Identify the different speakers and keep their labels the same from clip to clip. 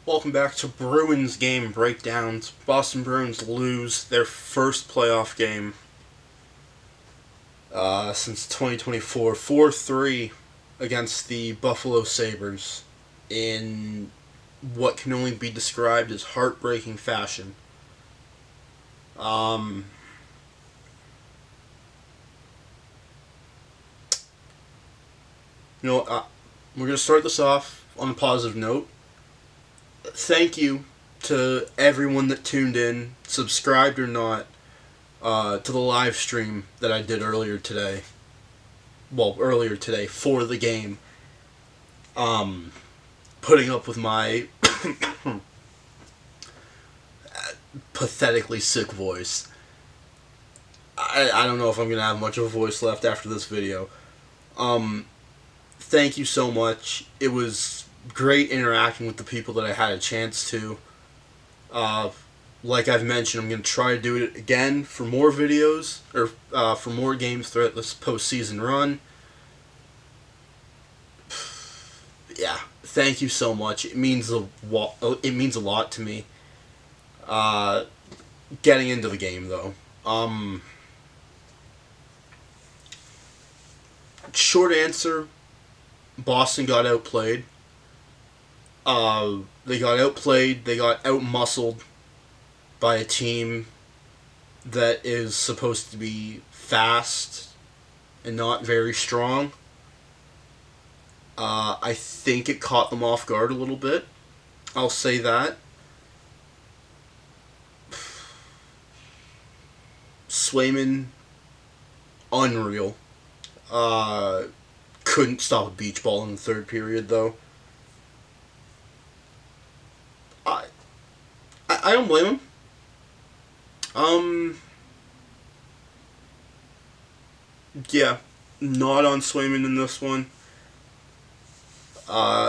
Speaker 1: Welcome back to Bruins game breakdowns. Boston Bruins lose their first playoff game since 2024, 4-3 against the Buffalo Sabres in what can only be described as heartbreaking fashion. Um, we're going to start this off on a positive note. Thank you to everyone that tuned in, subscribed or not, to the live stream that I did earlier today. Well, earlier today for the game. Putting up with my pathetically sick voice. I don't know if I'm going to have much of a voice left after this video. Thank you so much. It was great interacting with the people that I had a chance to. Like I've mentioned, I'm going to try to do it again for more videos, or for more games throughout this postseason run. Yeah, thank you so much. It means a lot to me. Getting into the game, though. Short answer, Boston got outplayed. They got outplayed. They got outmuscled by a team that is supposed to be fast and not very strong. I think it caught them off guard a little bit. I'll say that. Swayman, unreal. Couldn't stop a beach ball in the third period, though. I don't blame him. Yeah, not on Swayman in this one.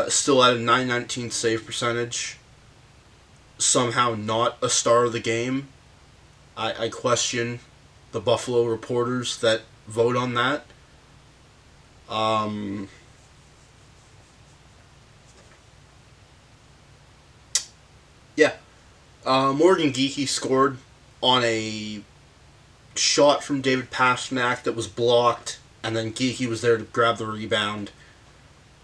Speaker 1: Still at a 919 save percentage. Somehow not a star of the game. I question the Buffalo reporters that vote on that. Yeah. Morgan Geekie scored on a shot from David Pastrnak that was blocked, and then Geekie was there to grab the rebound.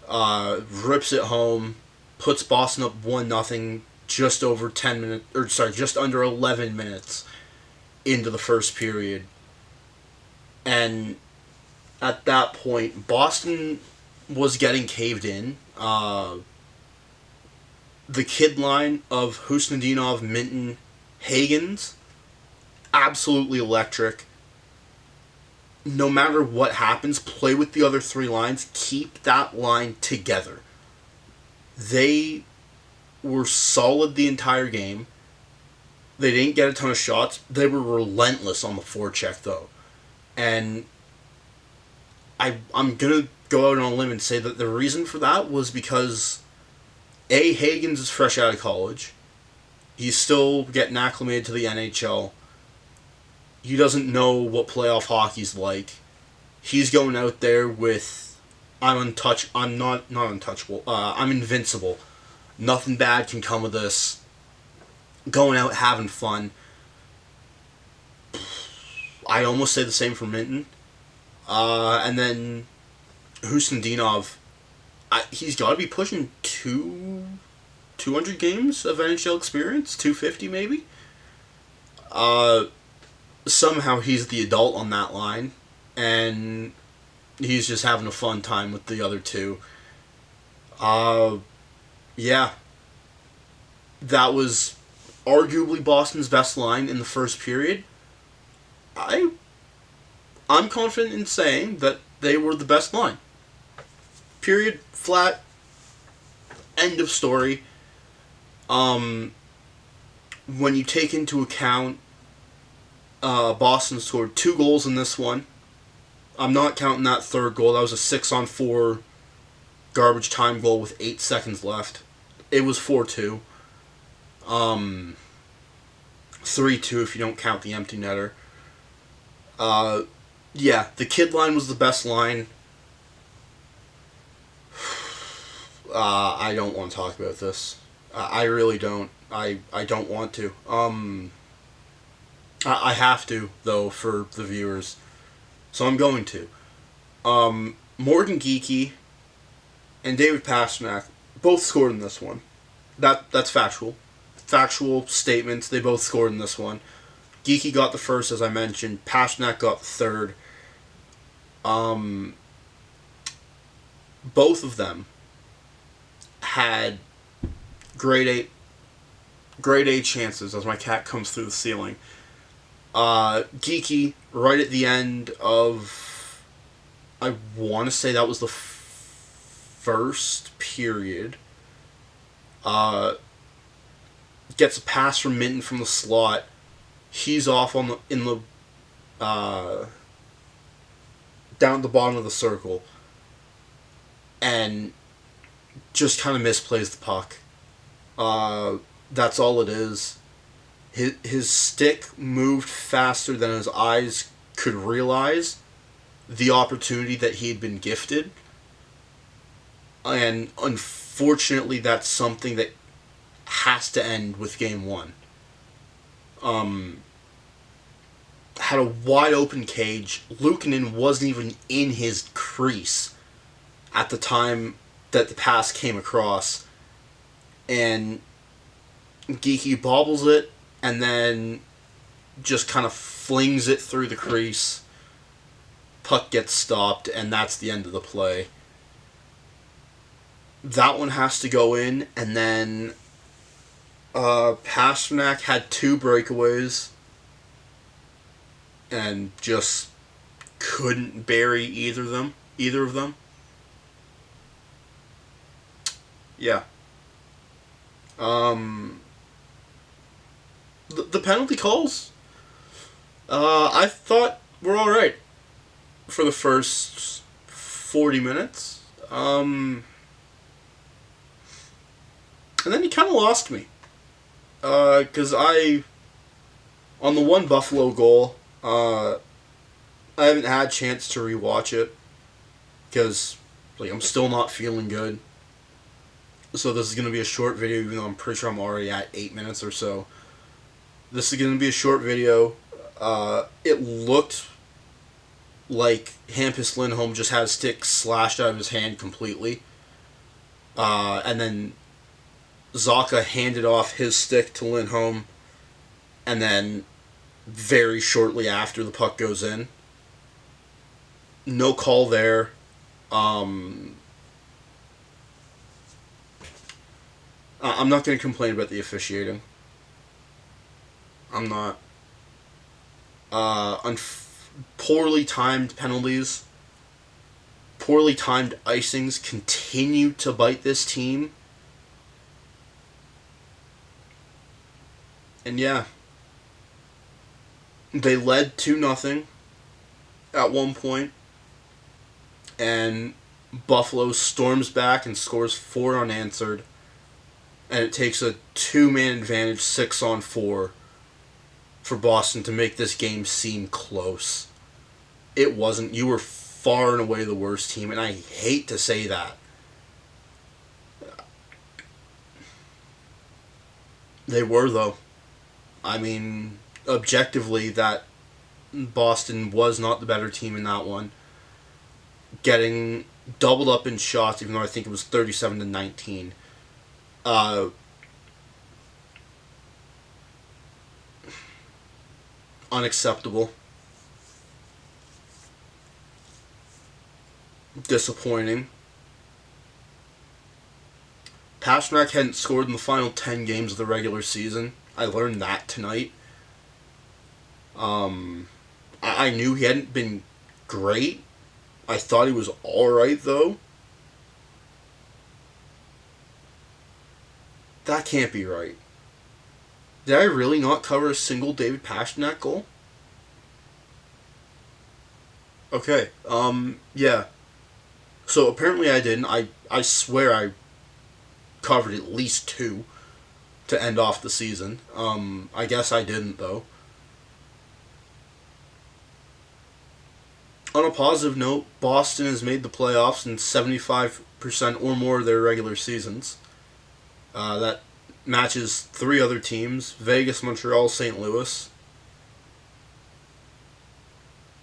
Speaker 1: Rips it home, puts Boston up 1-0 just over 10 minutes, or sorry, just under 11 minutes into the first period. And at that point, Boston was getting caved in. The kid line of Husnudinov, Minton, Hagens, absolutely electric. No matter what happens, play with the other three lines. Keep that line together. They were solid the entire game. They didn't get a ton of shots. They were relentless on the forecheck, though. And I'm going to go out on a limb and say that the reason for that was because, A, Hagens is fresh out of college. He's still getting acclimated to the NHL. He doesn't know what playoff hockey's like. He's going out there with, I'm not untouchable. I'm invincible. Nothing bad can come of this. Going out having fun. I almost say the same for Minton. And then Husnudinov, he's got to be pushing 200 games of NHL experience, 250 maybe. Somehow he's the adult on that line, and he's just having a fun time with the other two. Yeah. That was arguably Boston's best line in the first period. I'm confident in saying that they were the best line. Period. Flat. End of story. When you take into account Boston scored 2 goals in this one. I'm not counting that third goal. That was a 6-on-4 garbage time goal with 8 seconds left. It was 4-2. 3-2 if you don't count the empty netter. Yeah, the kid line was the best line. I don't want to talk about this. I really don't. I don't want to. I have to, though, for the viewers. So I'm going to. Morgan Geeky and David Pastrnak both scored in this one. That's factual. Factual statements. They both scored in this one. Geeky got the first, as I mentioned. Pastrnak got the third. Both of them had grade A chances as my cat comes through the ceiling. Geeky, right at the end of, I want to say that was the first period, gets a pass from Minton from the slot. He's off on down at the bottom of the circle, and just kind of misplays the puck. That's all it is. His stick moved faster than his eyes could realize the opportunity that he had been gifted. And unfortunately, that's something that has to end with Game 1. Had a wide open cage. Luukkonen wasn't even in his crease at the time that the pass came across. And Geeky bobbles it and then just kind of flings it through the crease. Puck gets stopped, and that's the end of the play. That one has to go in, and then Pastrnak had 2 breakaways and just couldn't bury either of them. Yeah. The penalty calls, I thought were alright for the first 40 minutes. And then he kind of lost me. Because on the one Buffalo goal, I haven't had a chance to rewatch it. Because, I'm still not feeling good. So this is going to be a short video, even though I'm pretty sure I'm already at 8 minutes or so. This is going to be a short video. It looked like Hampus Lindholm just had a stick slashed out of his hand completely. And then Zacha handed off his stick to Lindholm. And then very shortly after, the puck goes in. No call there. I'm not going to complain about the officiating. I'm not. Poorly timed penalties, poorly timed icings continue to bite this team. And yeah, they led 2-0 at one point, and Buffalo storms back and scores 4 unanswered, and it takes a 2-man advantage 6-on-4 for Boston to make this game seem close. It wasn't. You were far and away the worst team, and I hate to say that. They were, though. I mean, objectively, that Boston was not the better team in that one. Getting doubled up in shots, even though I think it was 37-19. Unacceptable. Disappointing. Pastrnak hadn't scored in the final 10 games of the regular season. I learned that tonight. I knew he hadn't been great. I thought he was alright, though. That can't be right. Did I really not cover a single David Pastrnak goal? Okay, yeah. So apparently I didn't. I swear I covered at least 2 to end off the season. I guess I didn't, though. On a positive note, Boston has made the playoffs in 75% or more of their regular seasons. That matches 3 other teams: Vegas, Montreal, St. Louis.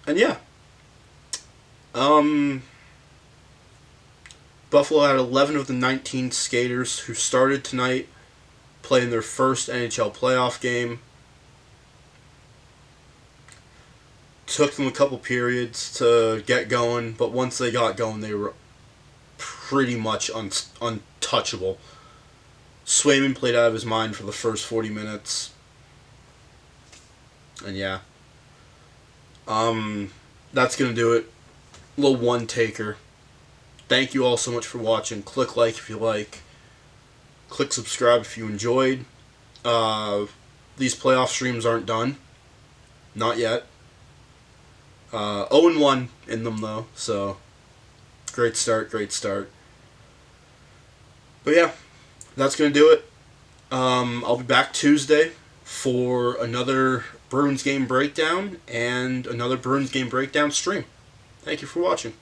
Speaker 1: And yeah. Buffalo had 11 of the 19 skaters who started tonight playing their first NHL playoff game. Took them a couple periods to get going, but once they got going, they were pretty much untouchable. Swayman played out of his mind for the first 40 minutes. And yeah. That's going to do it. Little one-taker. Thank you all so much for watching. Click like if you like. Click subscribe if you enjoyed. These playoff streams aren't done. Not yet. 0-1 in them, though, so great start. But yeah, that's going to do it. I'll be back Tuesday for another Bruins game breakdown and another Bruins game breakdown stream. Thank you for watching.